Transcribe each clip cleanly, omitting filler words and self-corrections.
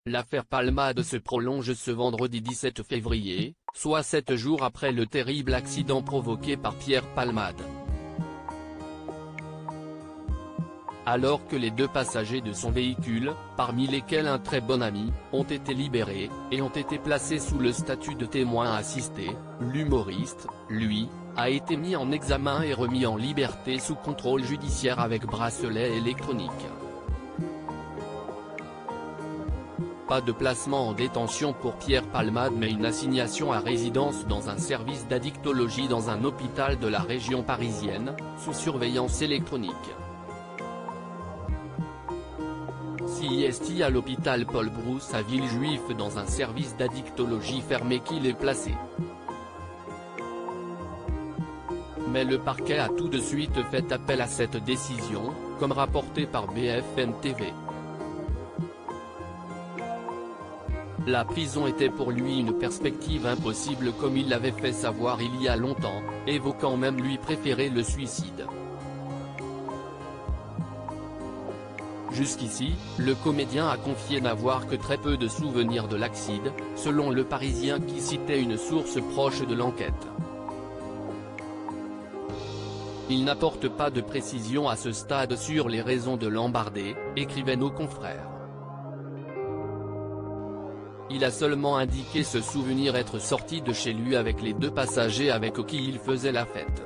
L'affaire Palmade se prolonge ce vendredi 17 février, soit 7 jours après le terrible accident provoqué par Pierre Palmade. Alors que les deux passagers de son véhicule, parmi lesquels un très bon ami, ont été libérés, et ont été placés sous le statut de témoin assisté, l'humoriste, lui, a été mis en examen et remis en liberté sous contrôle judiciaire avec bracelet électronique. Pas de placement en détention pour Pierre Palmade mais une assignation à résidence dans un service d'addictologie dans un hôpital de la région parisienne, sous surveillance électronique. CIST à l'hôpital Paul Brousse à Villejuif dans un service d'addictologie fermé qu'il est placé. Mais le parquet a tout de suite fait appel à cette décision, comme rapporté par BFM TV. La prison était pour lui une perspective impossible comme il l'avait fait savoir il y a longtemps, évoquant même lui préférer le suicide. Jusqu'ici, le comédien a confié n'avoir que très peu de souvenirs de l'accident, selon Le Parisien qui citait une source proche de l'enquête. Il n'apporte pas de précision à ce stade sur les raisons de l'embardé, écrivaient nos confrères. Il a seulement indiqué se souvenir être sorti de chez lui avec les deux passagers avec qui il faisait la fête.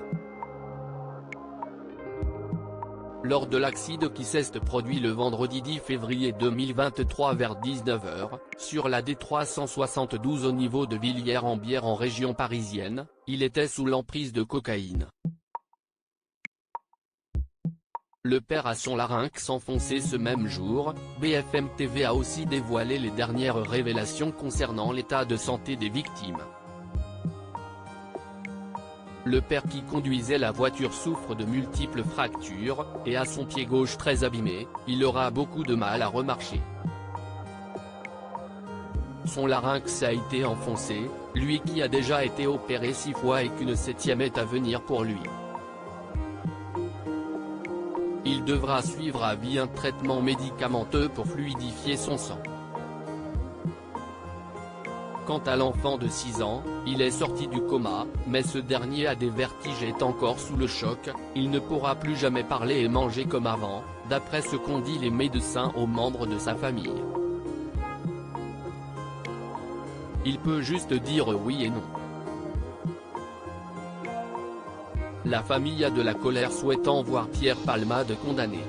Lors de l'accident qui s'est produit le vendredi 10 février 2023 vers 19h, sur la D372 au niveau de Villiers-en-Bière en région parisienne, il était sous l'emprise de cocaïne. Le père a son larynx enfoncé ce même jour. BFM TV a aussi dévoilé les dernières révélations concernant l'état de santé des victimes. Le père qui conduisait la voiture souffre de multiples fractures, et a son pied gauche très abîmé, il aura beaucoup de mal à remarcher. Son larynx a été enfoncé, lui qui a déjà été opéré 6 fois et qu'une 7e est à venir pour lui. Il devra suivre à vie un traitement médicamenteux pour fluidifier son sang. Quant à l'enfant de 6 ans, il est sorti du coma, mais ce dernier a des vertiges et est encore sous le choc, il ne pourra plus jamais parler et manger comme avant, d'après ce qu'ont dit les médecins aux membres de sa famille. Il peut juste dire oui et non. La famille a de la colère souhaitant voir Pierre Palmade condamné.